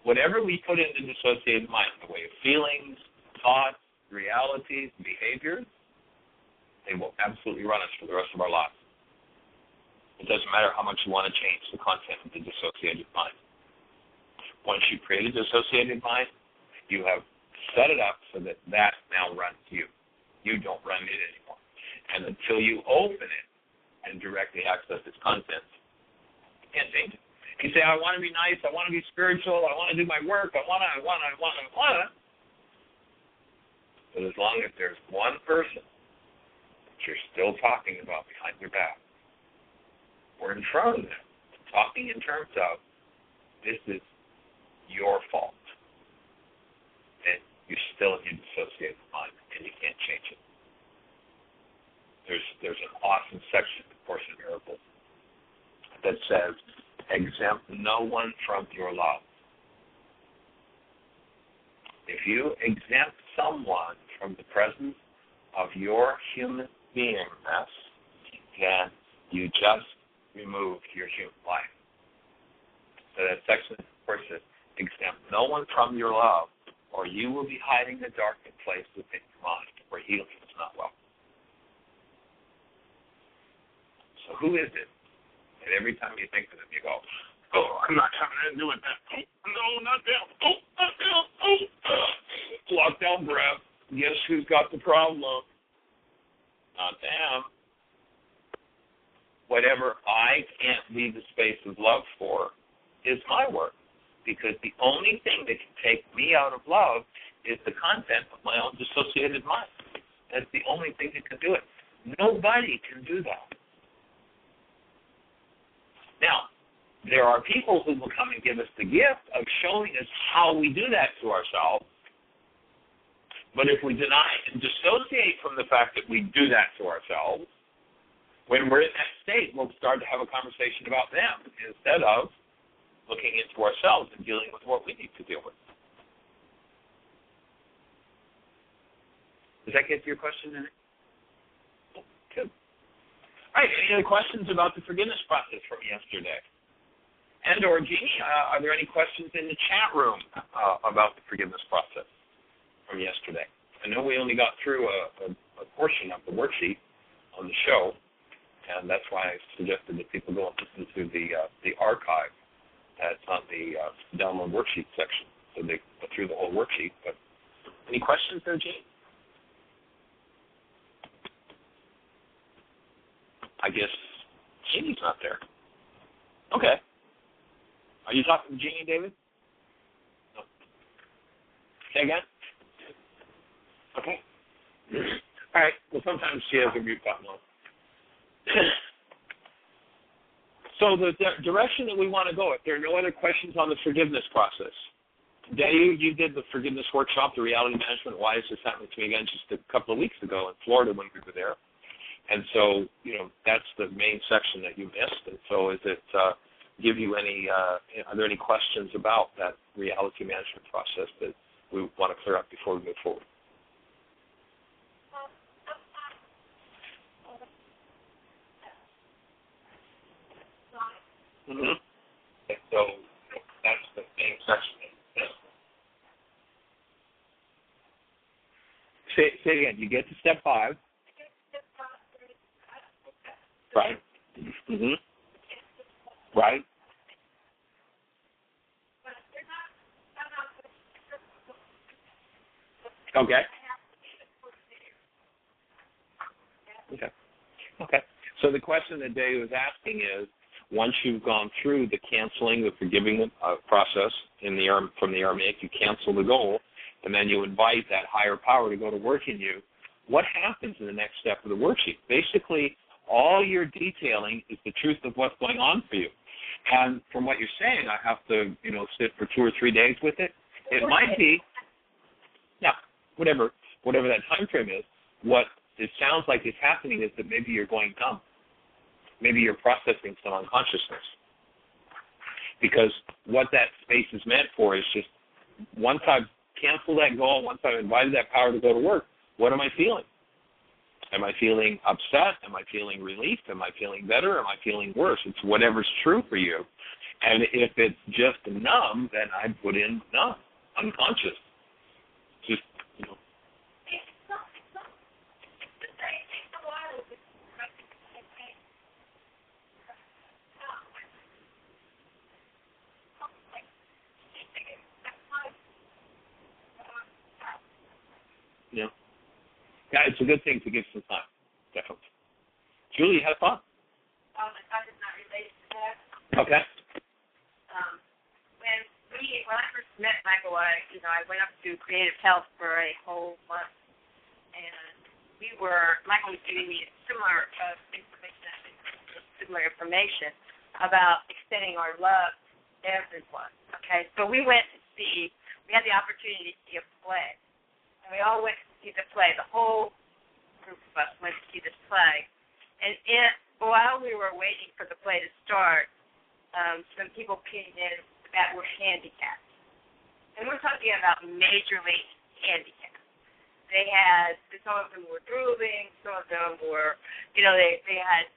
whatever we put into dissociated mind, the way of feelings, thoughts, realities, behaviors, they will absolutely run us for the rest of our lives. It doesn't matter how much you want to change the content of the dissociated mind. Once you create a dissociated mind, you have set it up so that that now runs you. You don't run it anymore. And until you open it and directly access its contents, you can't change it. You say, I want to be nice, I want to be spiritual, I want to do my work, I want to. But as long as there's one person that you're still talking about behind their back, or in front of them, talking in terms of, this is your fault, and you're still in dissociated mind, and you can't change it. There's an awesome section of the Course in Miracles that says, exempt no one from your love. If you exempt someone from the presence of your human beingness, then you just removed your human life. So that section, of course, says, exempt no one from your love, or you will be hiding the darkened place within your mind, where healing is not welcome. So who is it that every time you think of them, you go, oh, I'm not having anything to do with that. Oh, no, not them. Oh, not them. Oh, lockdown breath. Guess who's got the problem? Not them. Whatever I can't leave the space of love for is my work, because the only thing that can take me out of love is the content of my own dissociated mind. That's the only thing that can do it. Nobody can do that. Now, there are people who will come and give us the gift of showing us how we do that to ourselves. But if we deny and dissociate from the fact that we do that to ourselves, when we're in that state, we'll start to have a conversation about them instead of looking into ourselves and dealing with what we need to deal with. Does that get to your question, Jeanie? Good. All right, any other questions about the forgiveness process from yesterday? And or Jeanie, are there any questions in the chat room about the forgiveness process from yesterday? I know we only got through a portion of the worksheet on the show, and that's why I suggested that people go and listen to the archive that's on the download worksheet section, so they go through the whole worksheet. But any questions there, Jeanie? I guess Jeannie's not there. Okay. Are you talking to Jeanie, David? No. Say again? Okay. All right. Well, sometimes she has a mute button on. So the direction that we want to go, if there are no other questions on the forgiveness process, Dayu, you did the forgiveness workshop, the reality management. Why is this happening to me again? Just a couple of weeks ago in Florida when we were there. And so, that's the main section that you missed. And so, is it give you any? Are there any questions about that reality management process that we want to clear up before we move forward? Mm-hmm. And so that's the main section. Say it again. You get to step 5. Right. Mm-hmm. Right. Okay. Okay. So the question that Dayu is asking is, once you've gone through the canceling, the forgiving process from the Aramaic, you cancel the goal, and then you invite that higher power to go to work in you, what happens in the next step of the worksheet? Basically, all you're detailing is the truth of what's going on for you. And from what you're saying, I have to, sit for 2 or 3 days with it. It might be, whatever that time frame is, what it sounds like is happening is that maybe you're going numb. Maybe you're processing some unconsciousness. Because what that space is meant for is just, once I've canceled that goal, once I've invited that power to go to work, what am I feeling? Am I feeling upset? Am I feeling relief? Am I feeling better? Am I feeling worse? It's whatever's true for you. And if it's just numb, then I'd put in numb, unconscious. Just, Yeah, it's a good thing to give some time, definitely. Julie, you had a thought? I thought it's not related to that. Okay. When I first met Michael, I went up to Creative Health for a whole month, and Michael was giving me similar information about extending our love to everyone. Okay, so we had the opportunity to see a play, and we all went to see the play. The whole group of us went to see this play, and while we were waiting for the play to start, some people came in that were handicapped, and we're talking about majorly handicapped. Some of them were drooling, some of them were, they had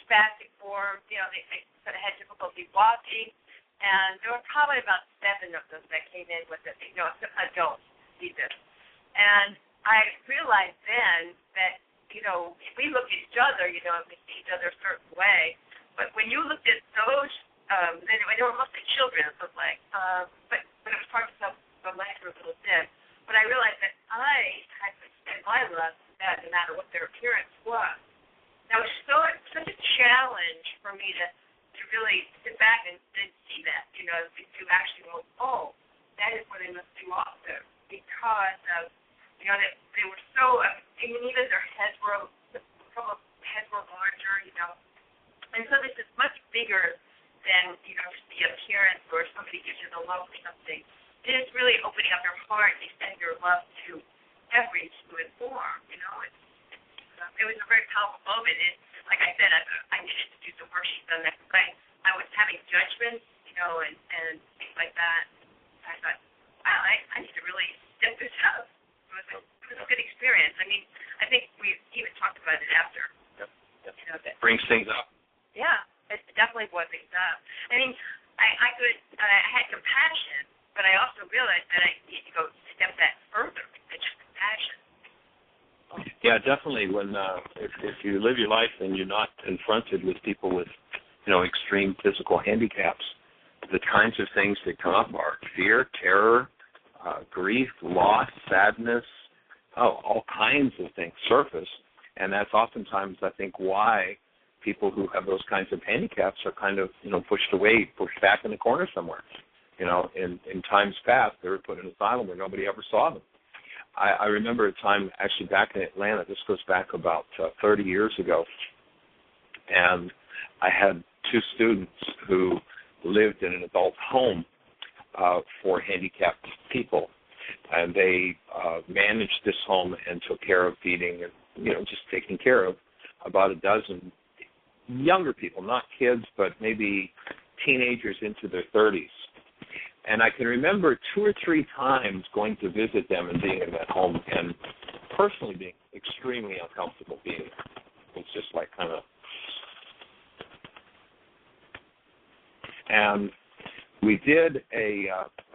spastic forms, they had difficulty walking, and there were probably about 7 of them that came in with it, adults see this. And I realized then that, we look at each other, we see each other a certain way, but when you looked at those, they were mostly children, it looked like, but it was hard to tell, the legs were a little thin. But I realized that I had to extend my love to that no matter what their appearance was. That was such a challenge for me to really sit back and see that, to actually go, oh, that is what they must do also. Because of, they were so, even their heads were, larger, And so this is much bigger than, just the appearance or somebody gives you the love or something. It is really opening up your heart and extending your love to every human form, It was a very powerful moment. Like I said, I needed to do some worksheets on that. I was having judgments, and things like that. I thought, wow, I need to really step this up. It was a good experience. I mean, I think we even talked about it after. Yep. Brings things up. Yeah, it definitely brought things up. I mean, I had compassion, but I also realized that I need to go step that further than just compassion. Yeah, definitely. When if you live your life and you're not confronted with people with, extreme physical handicaps, the kinds of things that come up are fear, terror, grief, loss, sadness, all kinds of things surface, and that's oftentimes, I think, why people who have those kinds of handicaps are kind of, pushed away, pushed back in the corner somewhere. In times past, they were put in an asylum where nobody ever saw them. I remember a time actually back in Atlanta, this goes back about 30 years ago, and I had 2 students who lived in an adult home for handicapped people. And they managed this home and took care of feeding and, just taking care of about a dozen younger people, not kids, but maybe teenagers into their 30s. And I can remember 2 or 3 times going to visit them and being in that home and personally being extremely uncomfortable being there. It's just like kind of... And we did a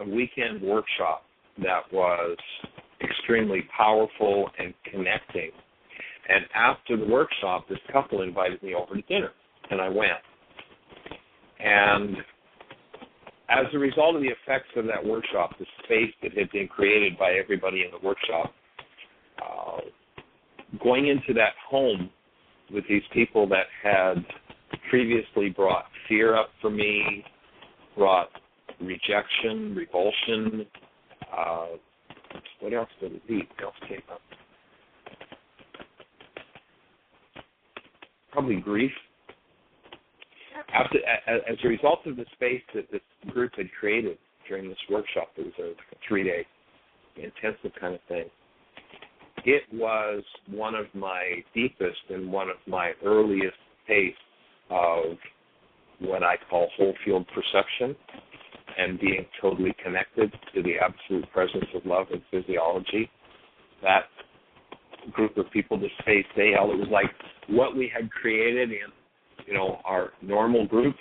weekend workshop that was extremely powerful and connecting. And after the workshop, this couple invited me over to dinner, and I went. And as a result of the effects of that workshop, the space that had been created by everybody in the workshop, going into that home with these people that had previously brought fear up for me, brought rejection, revulsion, what else did it be? What else came up? Probably grief. As a result of the space that this group had created during this workshop, it was a 3-day intensive kind of thing. It was one of my deepest and one of my earliest tastes of what I call whole field perception and being totally connected to the absolute presence of love and physiology. That group of people, the space they held, it was like what we had created in, our normal group.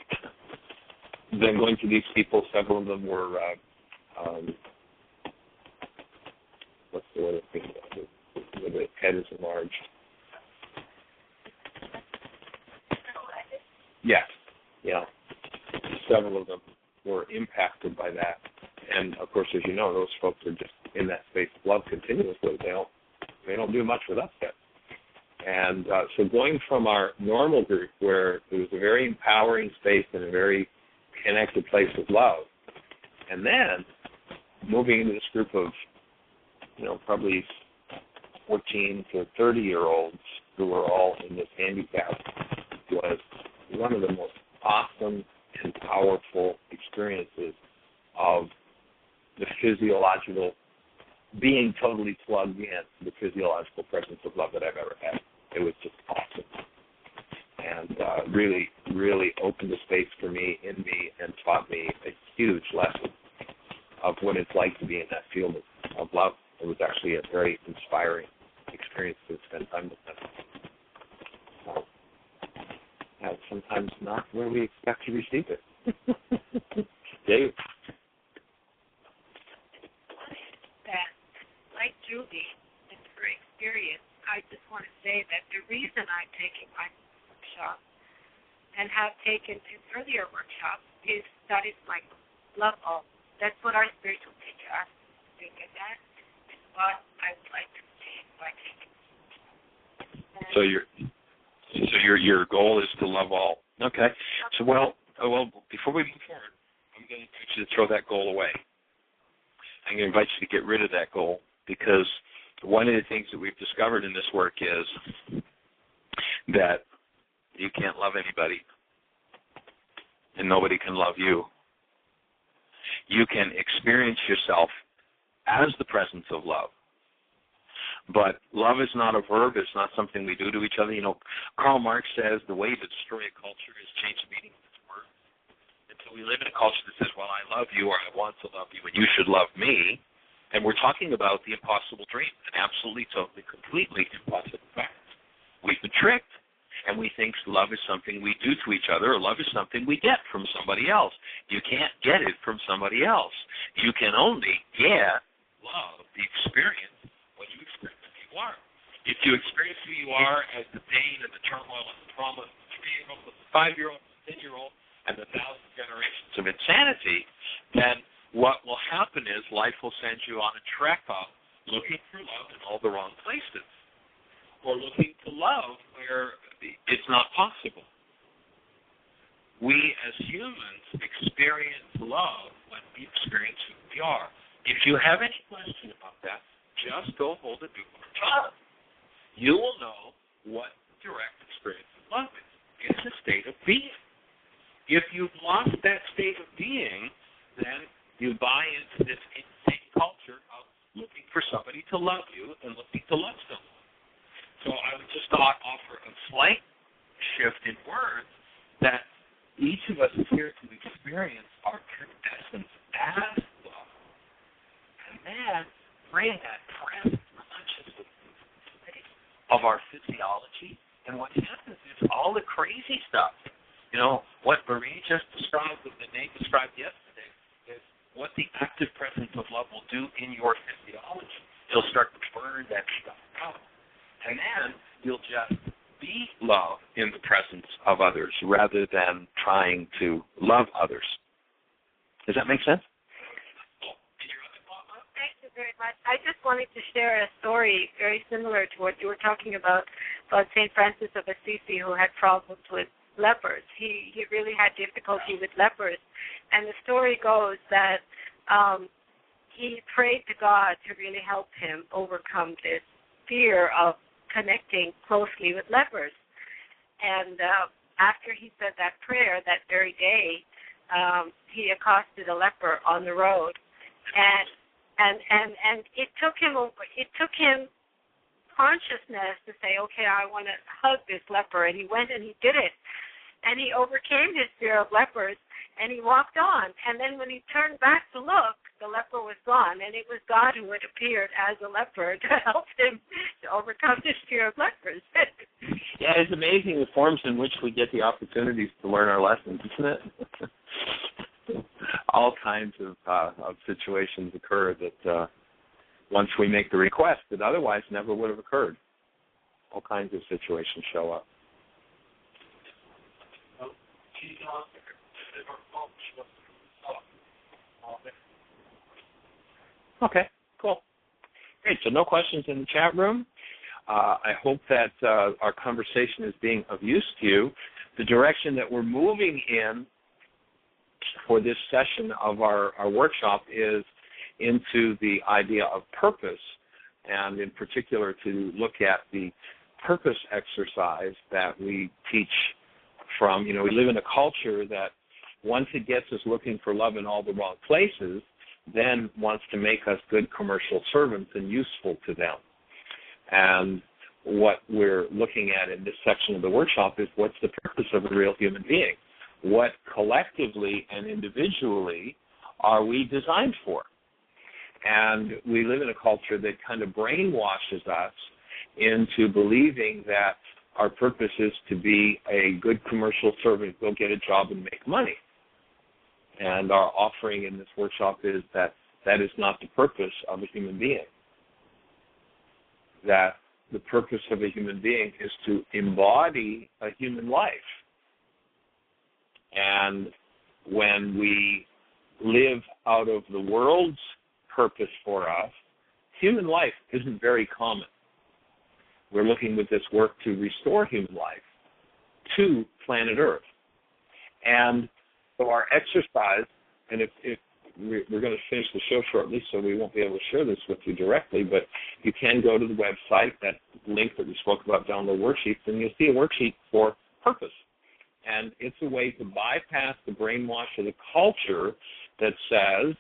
Then going to these people, several of them were, what's the word I'm thinking of? Where the head is enlarged. Yes, yeah. Several of them were impacted by that. And, of course, as you know, those folks are just in that space of love continuously. They don't do much with us yet. And so going from our normal group, where it was a very empowering space and a very connected place of love, and then moving into this group of, probably 14 to 30-year-olds who were all in this handicap, was one of the most awesome and powerful experiences of the physiological, being totally plugged in to the physiological presence of love that I've ever had. It was just awesome. And really, really opened the space for me, in me, and taught me a huge lesson of what it's like to be in that field of love. It was actually a very inspiring experience to spend time with them. So, that's sometimes not where we expect to receive it. Dayu. That, like Judy, in her experience, I just want to say that the reason I'm taking my workshop and have taken in earlier workshops is that it's like love all. That's what our spiritual teacher asked us to think, and that is what I would like to achieve by taking. So your goal is to love all. Okay. So well, before we move forward, I'm going to invite you to throw that goal away. I'm going to invite you to get rid of that goal, because one of the things that we've discovered in this work is that you can't love anybody, and nobody can love you. You can experience yourself as the presence of love, but love is not a verb. It's not something we do to each other. Karl Marx says the way to destroy a culture is change the meaning of its word. And so we live in a culture that says, well, I love you, or I want to love you, and you should love me. And we're talking about the impossible dream, an absolutely, totally, completely impossible fact. We've been tricked, and we think love is something we do to each other, or love is something we get from somebody else. You can't get it from somebody else. You can only get love, the experience, when you experience who you are. If you experience who you are as the pain and the turmoil and the trauma of the 3-year-old, the 5-year-old, the 10-year-old, and the 1,000 generations of insanity, then what will happen is life will send you on a trek up looking for love in all the wrong places, or looking to love where it's not possible. We as humans experience love when we experience who we are. If you have any question about that, just go hold a newborn child. You will know what direct experience of love is. It's a state of being. If you've lost that state of being, then You buy into this insane culture of looking for somebody to love you and looking to love someone. So I would just offer a slight shift in words that each of us is here to experience our true essence as love. And then bring that present consciousness of our physiology. And what happens is all the crazy stuff, what Marie just described, what Nate described yesterday, is what the active presence of love will do in your physiology. It'll start to burn that stuff out. And then you'll just be love in the presence of others rather than trying to love others. Does that make sense? Thank you very much. I just wanted to share a story very similar to what you were talking about St. Francis of Assisi, who had problems with lepers. He really had difficulty with lepers. And the story goes that he prayed to God to really help him overcome this fear of connecting closely with lepers. And after he said that prayer that very day, he accosted a leper on the road, and it took him consciousness to say, okay, I want to hug this leper, and he went and he did it, and he overcame his fear of lepers, and he walked on, and then when he turned back to look, the leper was gone, and it was God who had appeared as a leper to help him to overcome his fear of lepers. Yeah, it's amazing the forms in which we get the opportunities to learn our lessons, isn't it? All kinds of situations occur that once we make the request that otherwise never would have occurred. All kinds of situations show up. Okay, cool. Great, so no questions in the chat room. I hope that our conversation is being of use to you. The direction that we're moving in for this session of our workshop is into the idea of purpose, and in particular to look at the purpose exercise that we teach from, we live in a culture that once it gets us looking for love in all the wrong places, then wants to make us good commercial servants and useful to them. And what we're looking at in this section of the workshop is what's the purpose of a real human being? What collectively and individually are we designed for? And we live in a culture that kind of brainwashes us into believing that our purpose is to be a good commercial servant, go get a job and make money. And our offering in this workshop is that that is not the purpose of a human being. That the purpose of a human being is to embody a human life. And when we live out of the world's purpose for us, human life isn't very common. We're looking with this work to restore human life to planet Earth. And so our exercise, and if we're going to finish the show shortly, so we won't be able to share this with you directly, but you can go to the website, that link that we spoke about, download worksheets, and you'll see a worksheet for purpose. And it's a way to bypass the brainwash of the culture that says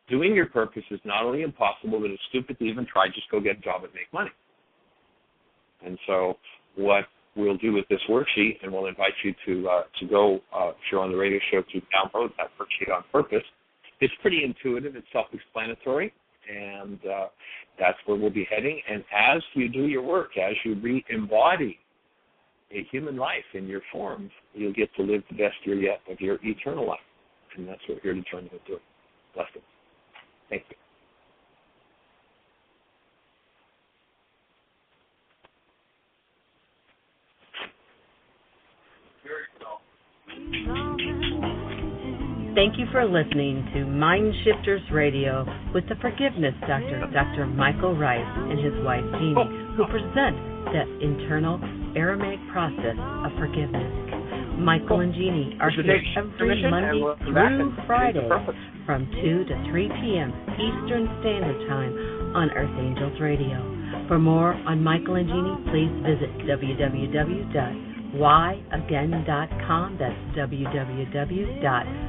doing your purpose is not only impossible, but it's stupid to even try, just go get a job and make money. And so what we'll do with this worksheet, and we'll invite you to go, if you're on the radio show, to download that worksheet on purpose. It's pretty intuitive. It's self-explanatory, and that's where we'll be heading. And as you do your work, as you re-embody a human life in your forms, you'll get to live the best year yet of your eternal life. And that's what we're determined to do. Blessings. Thank you. Thank you for listening to MindShifters Radio with the Forgiveness Doctor, Dr. Michael Ryce, and his wife Jeanie, who present the internal Aramaic process of forgiveness. Michael and Jeanie are here every Monday through Friday from 2 to 3 p.m. Eastern Standard Time on Earth Angels Radio. For more on Michael and Jeanie, please visit www.whyagain.com. That's www.whyagain.com.